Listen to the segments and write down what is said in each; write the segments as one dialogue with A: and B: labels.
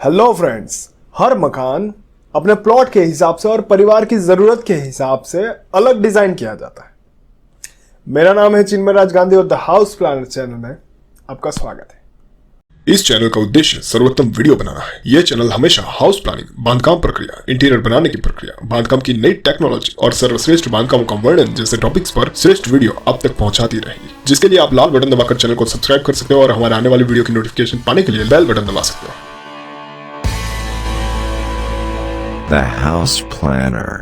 A: Hello friends, हर मकान अपने plot के हिसाब से और परिवार की जरूरत के हिसाब से अलग डिजाइन किया जाता है। मेरा नाम है चिन्मय राज गांधी और द हाउस प्लानर चैनल में आपका स्वागत है।
B: इस चैनल का उद्देश्य सर्वोत्तम वीडियो बनाना है। यह चैनल हमेशा हाउस प्लानिंग, बांधकाम प्रक्रिया, इंटीरियर बनाने की प्रक्रिया, बांधकाम की नई टेक्नोलॉजी और सर्वश्रेष्ठ बांधकामों का वर्णन जैसे टॉपिक्स पर श्रेष्ठ वीडियो आप तक पहुंचाती रहेगी, जिसके लिए आप लाल बटन दबाकर चैनल को सब्सक्राइब कर सकते हो और हमारे आने वाली वीडियो की नोटिफिकेशन पाने के लिए बेल बटन दबा सकते हो।
C: The House Planner।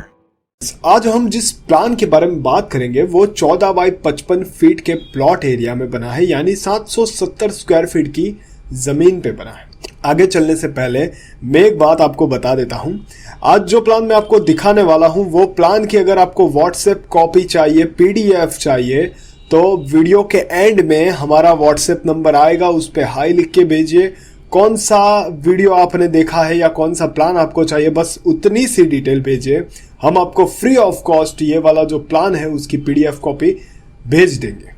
A: आज हम जिस प्लान के बारे में बात करेंगे वो 14 बाई 55 फीट के प्लॉट एरिया में बना है, यानी 770 स्क्वायर फीट की जमीन पे बना है। आगे चलने से पहले मैं एक बात आपको बता देता हूं। आज जो प्लान मैं आपको दिखाने वाला हूं वो प्लान की अगर आपको व्हाट्सएप कॉपी चाहिए, पीडीएफ चाहिए, तो वीडियो के एंड में हमारा व्हाट्सएप नंबर आएगा, उस पर हाई लिख के भेजिए। कौन सा वीडियो आपने देखा है या कौन सा प्लान आपको चाहिए, बस उतनी सी डिटेल भेजिए। हम आपको फ्री ऑफ कॉस्ट ये वाला जो प्लान है उसकी पीडीएफ कॉपी भेज देंगे,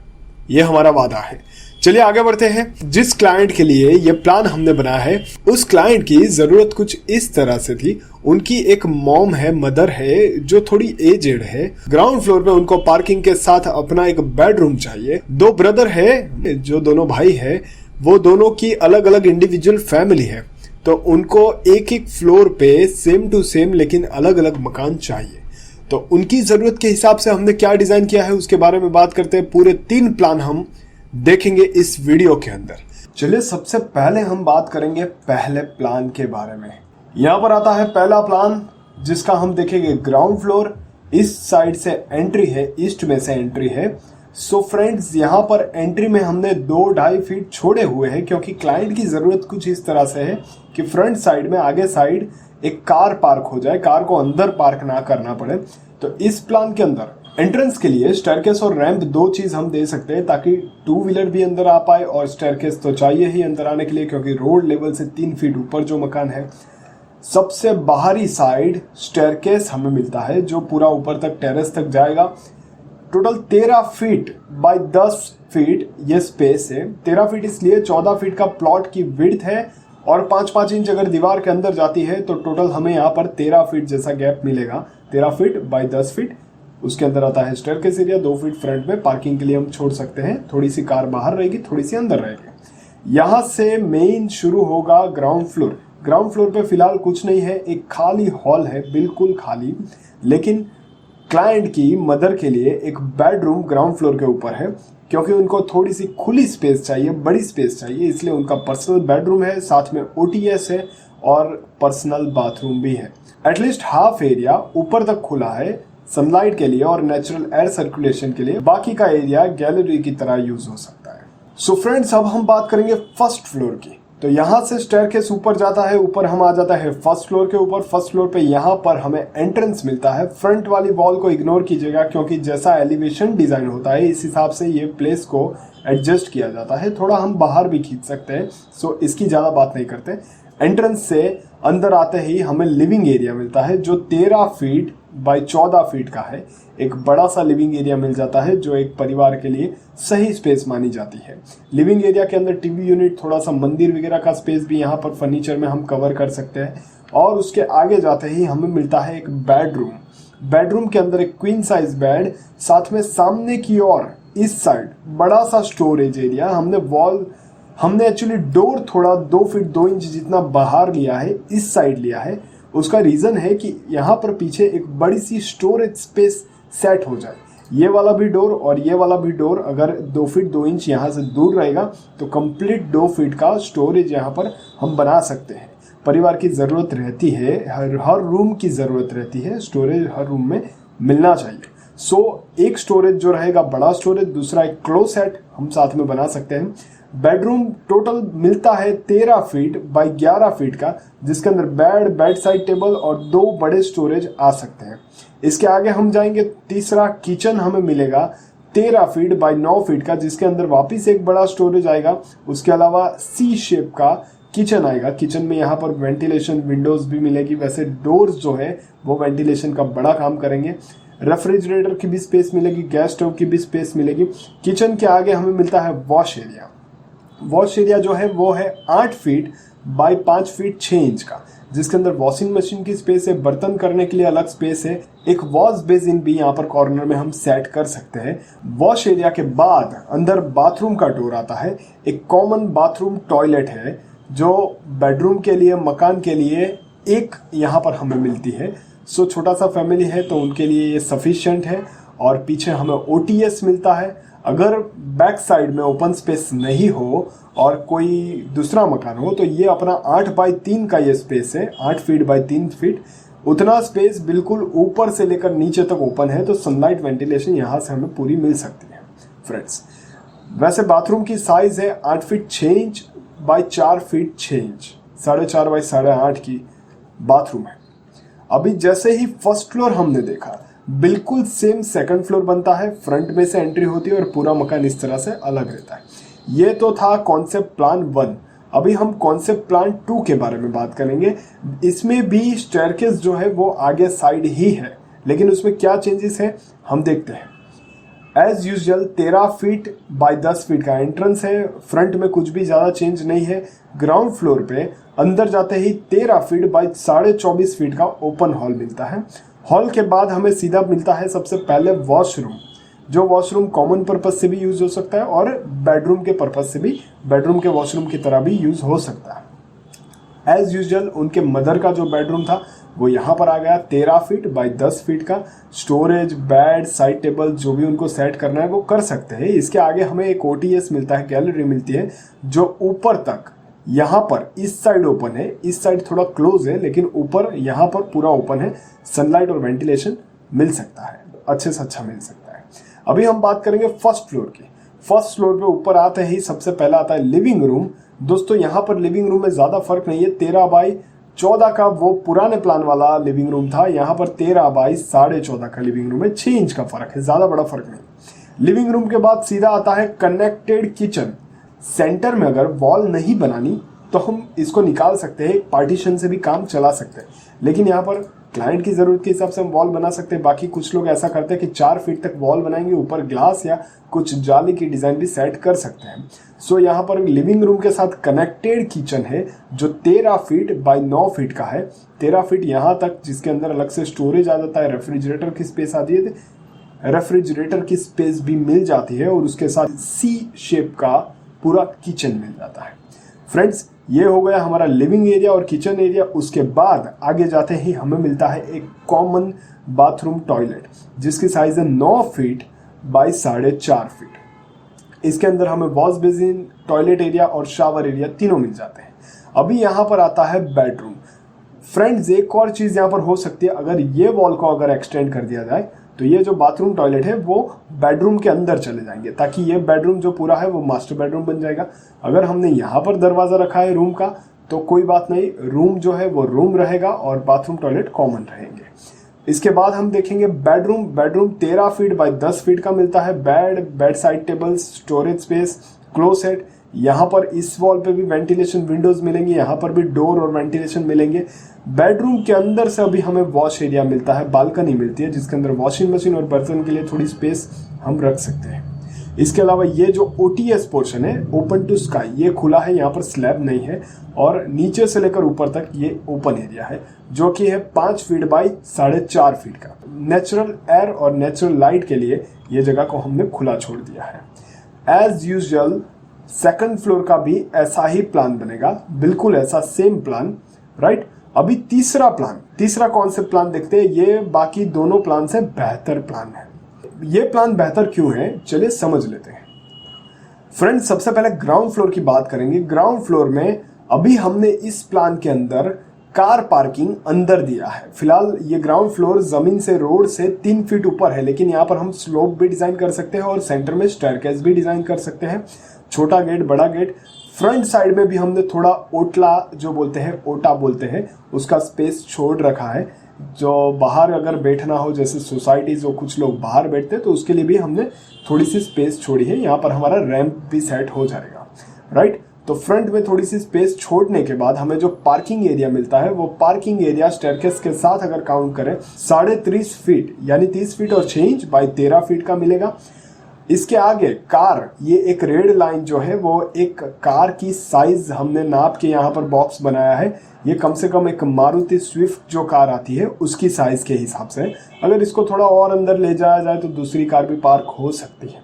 A: ये हमारा वादा है। चलिए आगे बढ़ते हैं। जिस क्लाइंट के लिए ये प्लान हमने बनाया है उस क्लाइंट की जरूरत कुछ इस तरह से थी। उनकी एक मॉम है, मदर है, जो थोड़ी एजेड है। ग्राउंड फ्लोर पे उनको पार्किंग के साथ अपना एक बेडरूम चाहिए। दो ब्रदर है, जो दोनों भाई है, वो दोनों की अलग अलग इंडिविजुअल फैमिली है, तो उनको एक एक फ्लोर पे सेम टू सेम लेकिन अलग अलग मकान चाहिए। तो उनकी जरूरत के हिसाब से हमने क्या डिजाइन किया है उसके बारे में बात करते हैं। पूरे 3 प्लान हम देखेंगे इस वीडियो के अंदर। चलिए सबसे पहले हम बात करेंगे पहले प्लान के बारे में। यहाँ पर आता है पहला प्लान, जिसका हम देखेंगे ग्राउंड फ्लोर। इस साइड से एंट्री है, ईस्ट में से एंट्री है। सो फ्रेंड्स, यहाँ पर एंट्री में हमने 2-2.5 फीट छोड़े हुए हैं, क्योंकि क्लाइंट की जरूरत कुछ इस तरह से है कि फ्रंट साइड में, आगे साइड एक कार पार्क हो जाए, कार को अंदर पार्क ना करना पड़े। तो इस प्लान के अंदर एंट्रेंस के लिए स्टेयरकेस और रैंप, 2 चीज हम दे सकते हैं ताकि 2 व्हीलर भी अंदर आ पाए, और स्टेयरकेस तो चाहिए ही अंदर आने के लिए, क्योंकि रोड लेवल से 3 फीट ऊपर जो मकान है। सबसे बाहरी साइड स्टेयरकेस हमें मिलता है जो पूरा ऊपर तक टेरेस तक जाएगा। टोटल 13 फीट बाय 10 फीट ये स्पेस है। 13 फीट इसलिए 14 फीट का प्लॉट की विड्थ है, और 5-5 इंच अगर दीवार के अंदर जाती है तो टोटल हमें यहाँ पर 13 फीट जैसा गैप मिलेगा। 13 फीट बाय 10 फीट उसके अंदर आता है स्टेयरकेस एरिया। 2 फीट फ्रंट में पार्किंग के लिए हम छोड़ सकते हैं, थोड़ी सी कार बाहर रहेगी, थोड़ी सी अंदर रहेगी। यहाँ से मेन शुरू होगा ग्राउंड फ्लोर। ग्राउंड फ्लोर पे फिलहाल कुछ नहीं है, एक खाली हॉल है, बिल्कुल खाली। लेकिन क्लाइंट की मदर के लिए एक बेडरूम ग्राउंड फ्लोर के ऊपर है, क्योंकि उनको थोड़ी सी खुली स्पेस चाहिए, बड़ी स्पेस चाहिए, इसलिए उनका पर्सनल बेडरूम है, साथ में ओटीएस है और पर्सनल बाथरूम भी है। एटलीस्ट हाफ एरिया ऊपर तक खुला है सनलाइट के लिए और नेचुरल एयर सर्कुलेशन के लिए। बाकी का एरिया गैलरी की तरह यूज हो सकता है। सो फ्रेंड्स, अब हम बात करेंगे फर्स्ट फ्लोर की। तो यहाँ से स्टेयरकेस ऊपर जाता है, ऊपर हम आ जाता है फर्स्ट फ्लोर के ऊपर। फर्स्ट फ्लोर पे यहाँ पर हमें एंट्रेंस मिलता है। फ्रंट वाली वॉल को इग्नोर कीजिएगा, क्योंकि जैसा एलिवेशन डिजाइन होता है इस हिसाब से ये प्लेस को एडजस्ट किया जाता है। थोड़ा हम बाहर भी खींच सकते हैं, सो इसकी ज़्यादा बात नहीं करते। एंट्रेंस से अंदर आते ही हमें लिविंग एरिया मिलता है, जो 13 फीट बाय 14 फीट का है। एक बड़ा सा लिविंग एरिया मिल जाता है, जो एक परिवार के लिए सही स्पेस मानी जाती है। लिविंग एरिया के अंदर टीवी यूनिट, थोड़ा सा मंदिर वगैरह का स्पेस भी यहाँ पर फर्नीचर में हम कवर कर सकते हैं। और उसके आगे जाते ही हमें मिलता है एक बेडरूम। बेडरूम के अंदर एक क्वीन साइज बेड, साथ में सामने की ओर इस साइड बड़ा सा स्टोरेज एरिया। हमने एक्चुअली डोर थोड़ा 2 फीट 2 इंच जितना बाहर लिया है, इस साइड लिया है। उसका रीजन है कि यहाँ पर पीछे एक बड़ी सी स्टोरेज स्पेस सेट हो जाए। ये वाला भी डोर और ये वाला भी डोर अगर 2 फीट 2 इंच यहाँ से दूर रहेगा तो कंप्लीट 2 फीट का स्टोरेज यहाँ पर हम बना सकते हैं। परिवार की ज़रूरत रहती है, हर रूम की ज़रूरत रहती है, स्टोरेज हर रूम में मिलना चाहिए। सो एक स्टोरेज जो रहेगा बड़ा स्टोरेज, दूसरा एक क्लोसेट हम साथ में बना सकते हैं। बेडरूम टोटल मिलता है 13 फीट बाय 11 फीट का, जिसके अंदर बेड साइड टेबल और 2 बड़े स्टोरेज आ सकते हैं। इसके आगे हम जाएंगे, तीसरा किचन हमें मिलेगा 13 फीट बाय 9 फीट का, जिसके अंदर वापस एक बड़ा स्टोरेज आएगा। उसके अलावा सी शेप का किचन आएगा। किचन में यहाँ पर वेंटिलेशन विंडोज भी मिलेगी। वैसे डोर्स जो है वो वेंटिलेशन का बड़ा काम करेंगे। रेफ्रिजरेटर की भी स्पेस मिलेगी, गैस स्टोव की भी स्पेस मिलेगी। किचन के आगे हमें मिलता है वॉश एरिया। वॉश एरिया जो है वो है 8 फीट बाय 5 फीट 6 इंच का, जिसके अंदर वॉशिंग मशीन की स्पेस है, बर्तन करने के लिए अलग स्पेस है, एक वॉश बेसिन भी यहाँ पर कॉर्नर में हम सेट कर सकते हैं। वॉश एरिया के बाद अंदर बाथरूम का डोर आता है, एक कॉमन बाथरूम टॉयलेट है जो बेडरूम के लिए, मकान के लिए एक यहाँ पर हमें मिलती है। सो छोटा सा फैमिली है तो उनके लिए ये सफिशिएंट है। और पीछे हमें OTS मिलता है। अगर बैक साइड में ओपन स्पेस नहीं हो और कोई दूसरा मकान हो तो ये अपना 8 बाई 3 का ये स्पेस है, 8 फीट बाई 3 फीट, उतना स्पेस बिल्कुल ऊपर से लेकर नीचे तक ओपन है, तो सनलाइट वेंटिलेशन यहाँ से हमें पूरी मिल सकती है फ्रेंड्स। वैसे बाथरूम की साइज है 8 feet 6 inch by 4 feet 6 inch, 4.5 by 8.5 की बाथरूम है। अभी जैसे ही फर्स्ट फ्लोर हमने देखा, बिल्कुल सेम सेकंड फ्लोर बनता है, फ्रंट में से एंट्री होती है और पूरा मकान इस तरह से अलग रहता है। ये तो था कॉन्सेप्ट प्लान 1। अभी हम कॉन्सेप्ट प्लान 2 के बारे में बात करेंगे। इसमें भी स्टेयरकेस जो है वो आगे साइड ही है, लेकिन उसमें क्या चेंजेस है हम देखते हैं। As usual 13 feet by 10 feet का एंट्रेंस है, फ्रंट में कुछ भी ज़्यादा चेंज नहीं है। ग्राउंड फ्लोर पे अंदर जाते ही 13 फीट बाय 24.5 फीट का ओपन हॉल मिलता है। हॉल के बाद हमें सीधा मिलता है सबसे पहले वॉशरूम, जो वॉशरूम कॉमन पर्पज से भी यूज हो सकता है और बेडरूम के पर्पज से भी, बेडरूम के वॉशरूम की तरह भी यूज हो सकता है। एज यूजुअल उनके मदर का जो बेडरूम था वो यहाँ पर आ गया, 13 फीट बाय 10 फीट का। स्टोरेज, बेड, साइड टेबल जो भी उनको सेट करना है वो कर सकते हैं। इसके आगे हमें एक OTS मिलता है, गैलरी मिलती है जो ऊपर तक, यहाँ पर इस साइड ओपन है, इस साइड थोड़ा क्लोज है, लेकिन ऊपर यहाँ पर पूरा ओपन है। सनलाइट और वेंटिलेशन मिल सकता है, अच्छे से अच्छा मिल सकता है। अभी हम बात करेंगे फर्स्ट फ्लोर की। फर्स्ट फ्लोर पे ऊपर आते ही सबसे पहला आता है लिविंग रूम। दोस्तों यहाँ पर लिविंग रूम में ज़्यादा फर्क नहीं है, 13 बाई 14 का वो पुराने प्लान वाला लिविंग रूम था, यहाँ पर 13 बाई 14.5 का लिविंग रूम है, 6 इंच का फर्क है, ज़्यादा बड़ा फर्क नहीं। लिविंग रूम के बाद सीधा आता है कनेक्टेड किचन। सेंटर में अगर वॉल नहीं बनानी तो हम इसको निकाल सकते हैं, पार्टीशन से भी काम चला सकते हैं, लेकिन यहाँ पर क्लाइंट की ज़रूरत के हिसाब से हम वॉल बना सकते हैं। बाकी कुछ लोग ऐसा करते हैं कि 4 फीट तक वॉल बनाएंगे, ऊपर ग्लास या कुछ जाली की डिज़ाइन भी सेट कर सकते हैं। सो यहाँ पर लिविंग रूम के साथ कनेक्टेड किचन है जो 13 फीट बाई 9 फीट का है। 13 फीट यहाँ तक, जिसके अंदर अलग से स्टोरेज आ जाता है, रेफ्रिजरेटर की स्पेस आती है, रेफ्रिजरेटर की स्पेस भी मिल जाती है और उसके साथ C शेप का पूरा किचन मिल जाता है। फ्रेंड्स ये हो गया हमारा लिविंग एरिया और किचन एरिया। उसके बाद आगे जाते ही हमें मिलता है एक कॉमन बाथरूम टॉयलेट जिसकी साइज है 9 फीट बाई 4.5 फीट। इसके अंदर हमें वॉश बेसिन, टॉयलेट एरिया और शावर एरिया तीनों मिल जाते हैं। अभी यहाँ पर आता है बेडरूम। फ्रेंड्स एक और चीज़ यहाँ पर हो सकती है, अगर ये वॉल को अगर एक्सटेंड कर दिया जाए तो ये जो बाथरूम टॉयलेट है वो बेडरूम के अंदर चले जाएंगे, ताकि ये बेडरूम जो पूरा है वो मास्टर बेडरूम बन जाएगा। अगर हमने यहाँ पर दरवाज़ा रखा है रूम का तो कोई बात नहीं, रूम जो है वो रूम रहेगा और बाथरूम टॉयलेट कॉमन रहेंगे। इसके बाद हम देखेंगे bedroom. Bedroom 13 feet by 10 feet का मिलता है। Bed side table, storage space, closet. यहाँ पर इस वॉल पे भी वेंटिलेशन विंडोज मिलेंगी, यहाँ पर भी डोर और वेंटिलेशन मिलेंगे। बेडरूम के अंदर से अभी हमें वॉश एरिया मिलता है, बालकनी मिलती है जिसके अंदर वॉशिंग मशीन और बर्तन के लिए थोड़ी स्पेस हम रख सकते हैं। इसके अलावा ये जो OTS पोर्शन है, ओपन टू स्काई, ये खुला है, यहाँ पर स्लैब नहीं है और नीचे से लेकर ऊपर तक ये ओपन एरिया है जो कि है 5 फीट बाई 4.5 फीट का। नेचुरल एयर और नेचुरल लाइट के लिए ये जगह को हमने खुला छोड़ दिया है। एज यूजुअल सेकंड फ्लोर का भी ऐसा ही प्लान बनेगा, बिल्कुल ऐसा सेम प्लान, राइट। अभी तीसरा कॉन्सेप्ट प्लान देखते हैं। ये बाकी दोनों प्लान से बेहतर प्लान है। ये प्लान बेहतर क्यों है चलिए समझ लेते हैं। फ्रेंड्स सबसे पहले ग्राउंड फ्लोर की बात करेंगे। ग्राउंड फ्लोर में अभी हमने इस प्लान के अंदर कार पार्किंग अंदर दिया है। फिलहाल ये ग्राउंड फ्लोर जमीन से, रोड से 3 फीट ऊपर है, लेकिन यहाँ पर हम स्लोप भी डिजाइन कर सकते हैं और सेंटर में स्टेयरकेस भी डिजाइन कर सकते हैं। छोटा गेट, बड़ा गेट। फ्रंट साइड में भी हमने थोड़ा ओटला जो बोलते हैं, ओटा बोलते हैं, उसका स्पेस छोड़ रखा है। जो बाहर अगर बैठना हो, जैसे सोसाइटीज हो, कुछ लोग बाहर बैठते हैं, तो उसके लिए भी हमने थोड़ी सी स्पेस छोड़ी है। यहाँ पर हमारा रैंप भी सेट हो जाएगा, राइट। तो फ्रंट में थोड़ी सी स्पेस छोड़ने के बाद हमें जो पार्किंग एरिया मिलता है, वो पार्किंग एरिया स्टेयरकेस के साथ अगर काउंट करें 30.5 फीट यानी 30 फीट और 6 इंच बाई 13 फीट का मिलेगा। इसके आगे कार, ये एक रेड लाइन जो है वो एक कार की साइज हमने नाप के यहाँ पर बॉक्स बनाया है। ये कम से कम एक मारुति स्विफ्ट जो कार आती है उसकी साइज के हिसाब से। अगर इसको थोड़ा और अंदर ले जाया जाए तो दूसरी कार भी पार्क हो सकती है।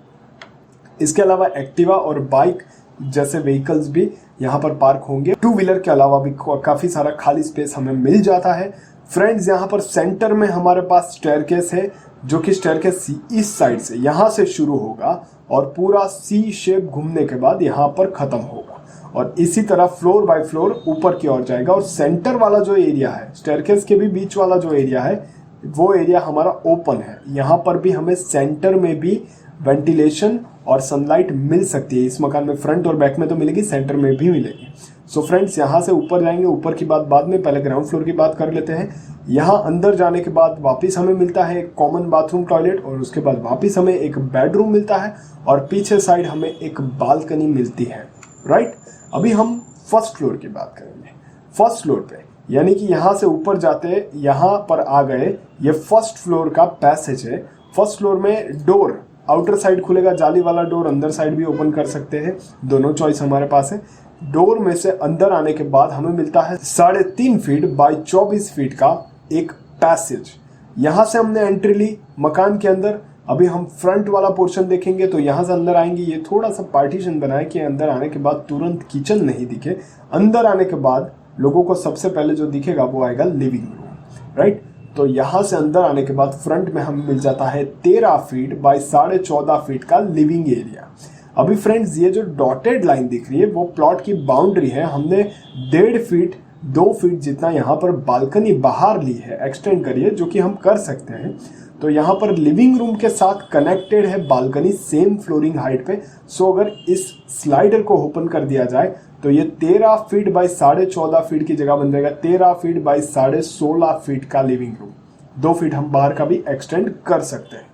A: इसके अलावा एक्टिवा और बाइक जैसे व्हीकल्स भी यहाँ पर पार्क होंगे। टू व्हीलर के अलावा भी काफ़ी सारा खाली स्पेस हमें मिल जाता है। फ्रेंड्स, यहाँ पर सेंटर में हमारे पास स्टेयरकेस है, जो कि स्टेयरकेस इस साइड से यहाँ से शुरू होगा और पूरा सी शेप घूमने के बाद यहाँ पर ख़त्म होगा और इसी तरह फ्लोर बाय फ्लोर ऊपर की ओर जाएगा। और सेंटर वाला जो एरिया है, स्टेयरकेस के भी बीच वाला जो एरिया है, वो एरिया हमारा ओपन है। यहाँ पर भी हमें सेंटर में भी वेंटिलेशन और सनलाइट मिल सकती है। इस मकान में फ्रंट और बैक में तो मिलेगी, सेंटर में भी मिलेगी। सो फ्रेंड्स, यहाँ से ऊपर जाएंगे, ऊपर की बात बाद में, पहले ग्राउंड फ्लोर की बात कर लेते हैं। यहाँ अंदर जाने के बाद वापस हमें मिलता है एक कॉमन बाथरूम टॉयलेट और उसके बाद वापस हमें एक बेडरूम मिलता है और पीछे साइड हमें एक बालकनी मिलती है। राइट, अभी हम फर्स्ट फ्लोर की बात करेंगे। फर्स्ट फ्लोर पे यानी कि यहाँ से ऊपर जाते यहाँ पर आ गए, ये फर्स्ट फ्लोर का पैसेज है। फर्स्ट फ्लोर में डोर आउटर साइड खुलेगा, जाली वाला डोर, अंदर साइड भी ओपन कर सकते हैं, दोनों चॉइस हमारे पास है। डोर में से अंदर आने के बाद हमें मिलता है 3.5 फीट बाय 24 फीट का एक पैसेज। यहाँ से हमने एंट्री ली मकान के अंदर। अभी हम फ्रंट वाला पोर्शन देखेंगे तो यहाँ से अंदर आएंगे। ये थोड़ा सा पार्टीशन बना है कि अंदर आने के बाद तुरंत किचन नहीं दिखे। अंदर आने के बाद लोगों को सबसे पहले जो दिखेगा वो आएगा लिविंग रूम। राइट, तो यहाँ से अंदर आने के बाद फ्रंट में हमें मिल जाता है 13 फीट बाय 14.5 फीट का लिविंग एरिया। अभी फ्रेंड्स, ये जो डॉटेड लाइन दिख रही है वो प्लॉट की बाउंड्री है। हमने 1.5 फीट 2 फीट जितना यहाँ पर बालकनी बाहर ली है, एक्सटेंड करिए, जो कि हम कर सकते हैं। तो यहाँ पर लिविंग रूम के साथ कनेक्टेड है बालकनी सेम फ्लोरिंग हाइट पे। सो अगर इस स्लाइडर को ओपन कर दिया जाए तो ये 13 फीट बाय 14.5 फीट की जगह बन जाएगा 13 फीट बाय 16.5 फीट का लिविंग रूम। 2 फीट हम बाहर का भी एक्सटेंड कर सकते हैं।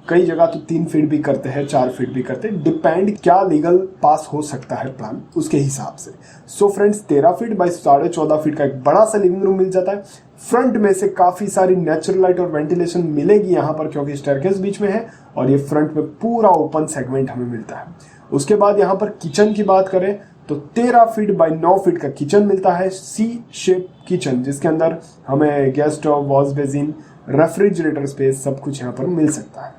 A: कई जगह तो 3 फीट भी करते हैं, 4 फीट भी करते हैं, डिपेंड क्या लीगल पास हो सकता है प्लान उसके हिसाब से। So friends, 13 feet bye 14.5 feet का एक बड़ा सा लिविंग रूम मिल जाता है। फ्रंट में से काफ़ी सारी नेचुरल लाइट और वेंटिलेशन मिलेगी यहाँ पर, क्योंकि स्टेयरकेस बीच में है और ये फ्रंट में पूरा ओपन सेगमेंट हमें मिलता है। उसके बाद यहाँ पर किचन की बात करें तो 13 फीट बाय 9 फीट का किचन मिलता है, सी शेप किचन, जिसके अंदर हमें gas stove, wash basin, refrigerator space सब कुछ यहाँ पर मिल सकता है।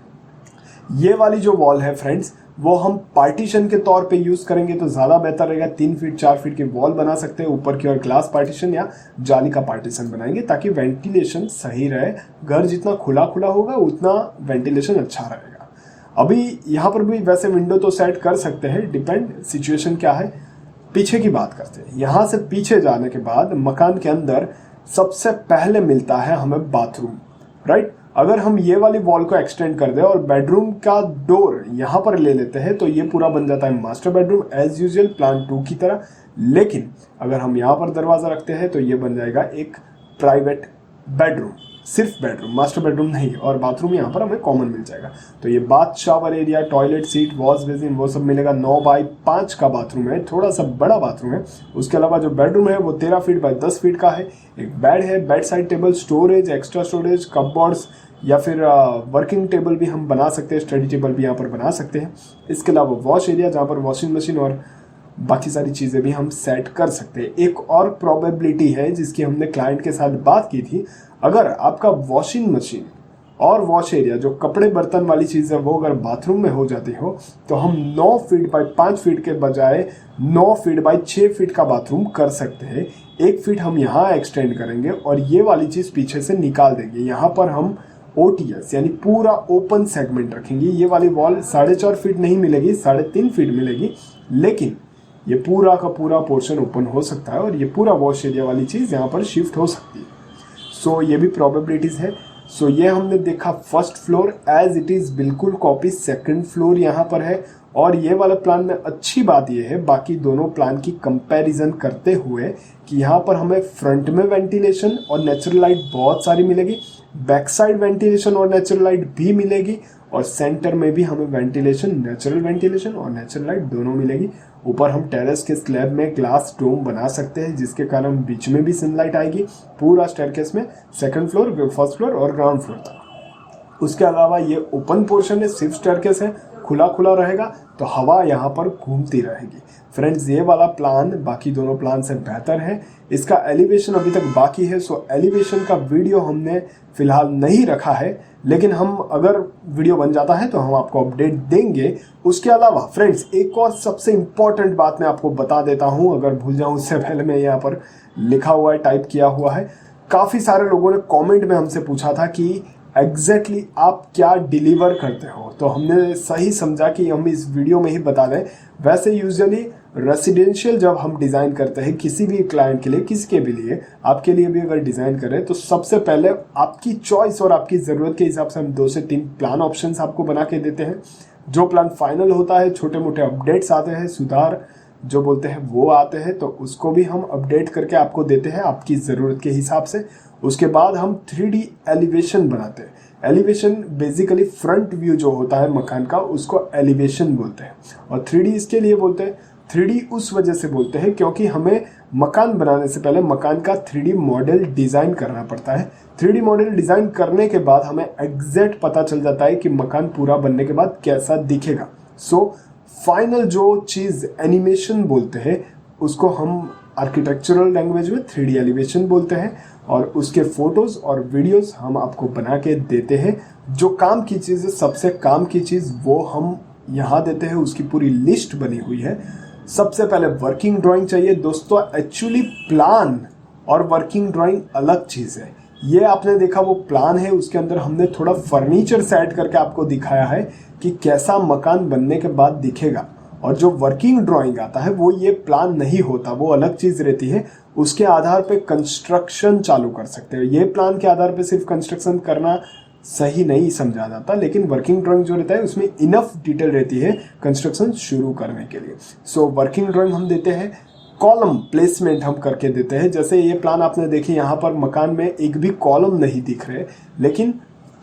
A: ये वाली जो वॉल है फ्रेंड्स, वो हम पार्टीशन के तौर पे यूज़ करेंगे तो ज़्यादा बेहतर रहेगा। 3 फीट 4 फीट की वॉल बना सकते हैं, ऊपर की ओर ग्लास पार्टीशन या जाली का पार्टीशन बनाएंगे ताकि वेंटिलेशन सही रहे। घर जितना खुला खुला होगा उतना वेंटिलेशन अच्छा रहेगा। अभी यहाँ पर भी वैसे विंडो तो सेट कर सकते हैं, डिपेंड सिचुएशन क्या है। पीछे की बात करते हैं। यहाँ से पीछे जाने के बाद मकान के अंदर सबसे पहले मिलता है हमें बाथरूम। राइट, अगर हम ये वाली वॉल को एक्सटेंड कर दें और बेडरूम का डोर यहाँ पर ले लेते हैं तो ये पूरा बन जाता है master bedroom as usual plan 2 की तरह। लेकिन अगर हम यहाँ पर दरवाज़ा रखते हैं तो ये बन जाएगा एक प्राइवेट बेडरूम, सिर्फ बेडरूम, मास्टर बेडरूम नहीं। और बाथरूम यहाँ पर हमें कॉमन मिल जाएगा। तो ये bath shower area, toilet seat, wash basin वो सब मिलेगा। 9 बाय 5 का बाथरूम है, थोड़ा सा बड़ा बाथरूम है। उसके अलावा जो बेडरूम है वो 13 फीट बाय 10 फीट का है। एक बेड है, bed side table, storage, extra storage, cupboards या फिर वर्किंग टेबल भी हम बना सकते हैं, स्टडी टेबल भी यहाँ पर बना सकते हैं। इसके अलावा वॉश एरिया जहाँ पर वॉशिंग मशीन और बाकी सारी चीज़ें भी हम सेट कर सकते हैं। एक और प्रोबेबिलिटी है जिसकी हमने क्लाइंट के साथ बात की थी, अगर आपका वॉशिंग मशीन और वॉश एरिया जो कपड़े बर्तन वाली चीज़ है वो अगर बाथरूम में हो जाती हो तो हम 9 फीट बाय 5 फीट के बजाय 9 फीट बाय 6 फीट का बाथरूम कर सकते हैं। 1 फीट हम यहाँ एक्सटेंड करेंगे और ये वाली चीज़ पीछे से निकाल देंगे। यहाँ पर हम OTS यानी पूरा ओपन सेगमेंट रखेंगे। ये वाली वॉल 4.5 फीट नहीं मिलेगी, 3.5 फीट मिलेगी, लेकिन ये पूरा का पूरा पोर्शन ओपन हो सकता है और ये पूरा वॉश एरिया वाली चीज़ यहाँ पर शिफ्ट हो सकती है। सो ये भी प्रोबेबिलिटीज़ है। सो ये हमने देखा first floor as it is, बिल्कुल कॉपी सेकंड फ्लोर यहाँ पर है। और ये वाला प्लान में अच्छी बात ये है बाकी दोनों प्लान की कंपैरिजन करते हुए कि यहाँ पर हमें फ्रंट में वेंटिलेशन और नेचुरल लाइट बहुत सारी मिलेगी, बैक साइड वेंटिलेशन और नेचुरल लाइट भी मिलेगी, और सेंटर में भी हमें वेंटिलेशन, नेचुरल वेंटिलेशन और नेचुरल लाइट दोनों मिलेगी। ऊपर हम टेरेस के स्लैब में ग्लास डोम बना सकते हैं जिसके कारण बीच में भी सनलाइट आएगी पूरा स्टेयरकेस में, सेकंड फ्लोर, फर्स्ट फ्लोर और ग्राउंड फ्लोर तक। उसके अलावा ये ओपन पोर्शन है, सिर्फ स्टेयरकेस है, खुला खुला रहेगा तो हवा यहाँ पर घूमती रहेगी। फ्रेंड्स, ये वाला प्लान बाकी दोनों प्लान से बेहतर है। इसका एलिवेशन अभी तक बाकी है, सो एलिवेशन का वीडियो हमने फिलहाल नहीं रखा है, लेकिन हम अगर वीडियो बन जाता है तो हम आपको अपडेट देंगे। उसके अलावा फ्रेंड्स, एक और सबसे इम्पॉर्टेंट बात मैं आपको बता देता हूँ, अगर भूल जाऊँ उससे पहले मैं यहाँ पर लिखा हुआ है, टाइप किया हुआ है। काफ़ी सारे लोगों ने कमेंट में हमसे पूछा था कि एग्जैक्टली आप क्या डिलीवर करते हो, तो हमने सही समझा कि हम इस वीडियो में ही बता दें। वैसे यूजुअली रेसिडेंशियल जब हम डिज़ाइन करते हैं किसी भी क्लाइंट के लिए, किसी के भी लिए, आपके लिए भी अगर डिज़ाइन करें, तो सबसे पहले आपकी चॉइस और आपकी ज़रूरत के हिसाब से हम 2 से 3 प्लान ऑप्शंस आपको बना के देते हैं। जो प्लान फाइनल होता है, छोटे मोटे अपडेट्स आते हैं, सुधार जो बोलते हैं वो आते हैं, तो उसको भी हम अपडेट करके आपको देते हैं आपकी ज़रूरत के हिसाब से। उसके बाद हम 3D एलिवेशन बनाते हैं। एलिवेशन बेसिकली फ्रंट व्यू जो होता है मकान का, उसको एलिवेशन बोलते हैं। और 3D इसके लिए बोलते हैं, 3D उस वजह से बोलते हैं क्योंकि हमें मकान बनाने से पहले मकान का 3D मॉडल डिज़ाइन करना पड़ता है। 3D मॉडल डिज़ाइन करने के बाद हमें एग्जैक्ट पता चल जाता है कि मकान पूरा बनने के बाद कैसा दिखेगा। सो फाइनल जो चीज़ एनिमेशन बोलते हैं उसको हम आर्किटेक्चरल लैंग्वेज में 3D एलिवेशन बोलते हैं, और उसके फोटोज़ और वीडियोस हम आपको बना के देते हैं। जो काम की चीज़ है, सबसे काम की चीज़ वो हम यहाँ देते हैं, उसकी पूरी लिस्ट बनी हुई है। सबसे पहले वर्किंग ड्राइंग चाहिए दोस्तों। एक्चुअली प्लान और वर्किंग ड्राइंग अलग चीज़ है। ये आपने देखा वो प्लान है, उसके अंदर हमने थोड़ा फर्नीचर सेट करके आपको दिखाया है कि कैसा मकान बनने के बाद दिखेगा। और जो वर्किंग ड्राइंग आता है वो ये प्लान नहीं होता, वो अलग चीज़ रहती है। उसके आधार पे कंस्ट्रक्शन चालू कर सकते हो। ये प्लान के आधार पे सिर्फ कंस्ट्रक्शन करना सही नहीं समझा जाता, लेकिन वर्किंग ड्राइंग जो रहता है उसमें इनफ डिटेल रहती है कंस्ट्रक्शन शुरू करने के लिए। सो वर्किंग ड्राइंग हम देते हैं, कॉलम प्लेसमेंट हम करके देते हैं। जैसे ये प्लान आपने देखी, यहाँ पर मकान में एक भी कॉलम नहीं दिख रहे, लेकिन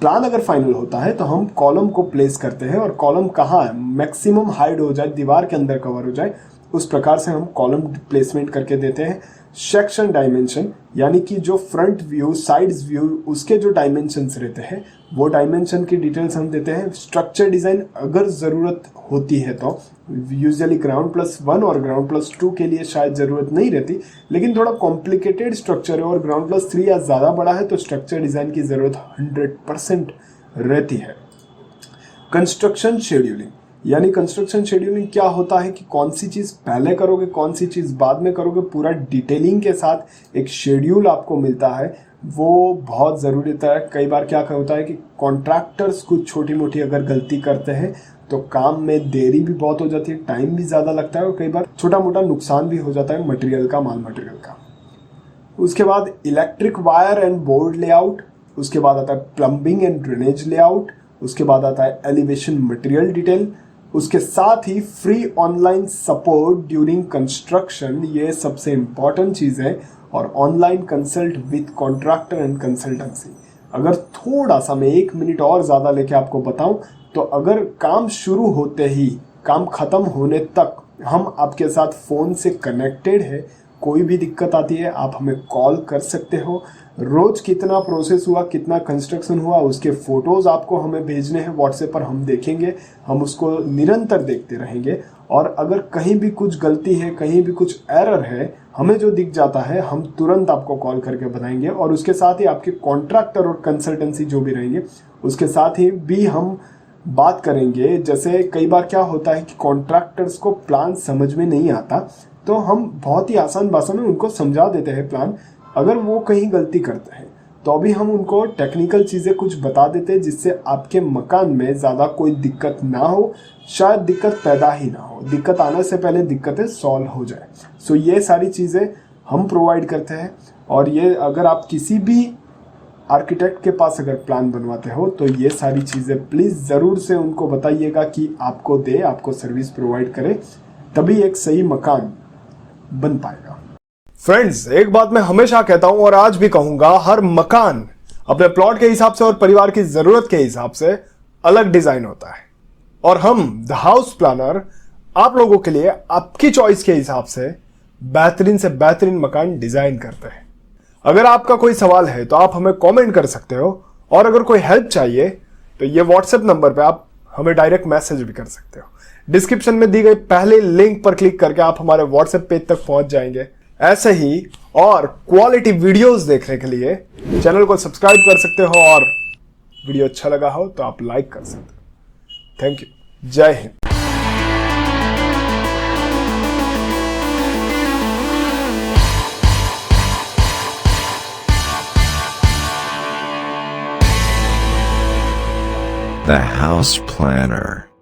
A: प्लान अगर फाइनल होता है तो हम कॉलम को प्लेस करते हैं। और कॉलम कहाँ है, मैक्सिमम हाइड हो जाए, दीवार के अंदर कवर हो जाए, उस प्रकार से हम कॉलम प्लेसमेंट करके देते हैं। सेक्शन डायमेंशन, यानी कि जो फ्रंट व्यू, साइड्स व्यू, उसके जो डायमेंशंस रहते हैं वो डायमेंशन की डिटेल्स हम देते हैं। स्ट्रक्चर डिज़ाइन अगर ज़रूरत होती है तो यूजुअली GR+1 और GR+2 के लिए शायद ज़रूरत नहीं रहती, लेकिन थोड़ा कॉम्प्लिकेटेड स्ट्रक्चर है और GR+3 या ज़्यादा बड़ा है तो स्ट्रक्चर डिज़ाइन की ज़रूरत 100% रहती है। कंस्ट्रक्शन शेड्यूलिंग, यानी कंस्ट्रक्शन शेड्यूलिंग क्या होता है कि कौन सी चीज़ पहले करोगे, कौन सी चीज़ बाद में करोगे, पूरा डिटेलिंग के साथ एक शेड्यूल आपको मिलता है, वो बहुत ज़रूरी होता है। कई बार क्या होता है कि कॉन्ट्रैक्टर्स कुछ छोटी मोटी अगर गलती करते हैं तो काम में देरी भी बहुत हो जाती है, टाइम भी ज़्यादा लगता है और कई बार छोटा मोटा नुकसान भी हो जाता है मटेरियल का, माल मटेरियल का। उसके बाद electric wire and board layout, उसके बाद आता है प्लम्बिंग एंड ड्रेनेज लेआउट, उसके बाद आता है एलिवेशन मटेरियल डिटेल, उसके साथ ही free online support during construction, ये सबसे इम्पॉर्टेंट चीज़ है, और online consult with contractor and consultancy. अगर थोड़ा सा मैं 1 मिनट और ज़्यादा लेके आपको बताऊं तो अगर काम शुरू होते ही काम ख़त्म होने तक हम आपके साथ फ़ोन से कनेक्टेड है, कोई भी दिक्कत आती है आप हमें कॉल कर सकते हो। रोज़ कितना प्रोसेस हुआ, कितना कंस्ट्रक्शन हुआ, उसके फ़ोटोज़ आपको हमें भेजने हैं व्हाट्सएप पर, हम देखेंगे, हम उसको निरंतर देखते रहेंगे। और अगर कहीं भी कुछ गलती है, कहीं भी कुछ एरर है, हमें जो दिख जाता है हम तुरंत आपको कॉल करके बताएंगे। और उसके साथ ही आपके कॉन्ट्रैक्टर और कंसल्टेंसी जो भी रहेंगे उसके साथ ही भी हम बात करेंगे। जैसे कई बार क्या होता है कि कॉन्ट्रैक्टर्स को प्लान समझ में नहीं आता, तो हम बहुत ही आसान भाषा में उनको समझा देते हैं प्लान। अगर वो कहीं गलती करते हैं तो अभी हम उनको टेक्निकल चीज़ें कुछ बता देते हैं जिससे आपके मकान में ज़्यादा कोई दिक्कत ना हो, शायद दिक्कत पैदा ही ना हो, दिक्कत आने से पहले दिक्कतें सॉल्व हो जाए। सो ये सारी चीज़ें हम प्रोवाइड करते हैं। और ये अगर आप किसी भी आर्किटेक्ट के पास अगर प्लान बनवाते हो तो ये सारी चीज़ें प्लीज़ ज़रूर से उनको बताइएगा कि आपको दे, आपको सर्विस प्रोवाइड करे, तभी एक सही मकान बन पाएगा। फ्रेंड्स, एक बात मैं हमेशा कहता हूं और आज भी कहूंगा, हर मकान अपने प्लॉट के हिसाब से और परिवार की जरूरत के हिसाब से अलग डिजाइन होता है, और हम द हाउस प्लानर आप लोगों के लिए आपकी चॉइस के हिसाब से बेहतरीन से बेहतरीन मकान डिजाइन करते हैं। अगर आपका कोई सवाल है तो आप हमें कमेंट कर सकते हो, और अगर कोई हेल्प चाहिए तो ये व्हाट्सएप नंबर पे आप हमें डायरेक्ट मैसेज भी कर सकते हो। डिस्क्रिप्शन में दी गई पहले लिंक पर क्लिक करके आप हमारे व्हाट्सएप पेज तक पहुंच जाएंगे। ऐसे ही और क्वालिटी वीडियोस देखने के लिए चैनल को सब्सक्राइब कर सकते हो और वीडियो अच्छा लगा हो तो आप लाइक कर सकते हो। Thank you. जय हिंद।
C: The House Planner.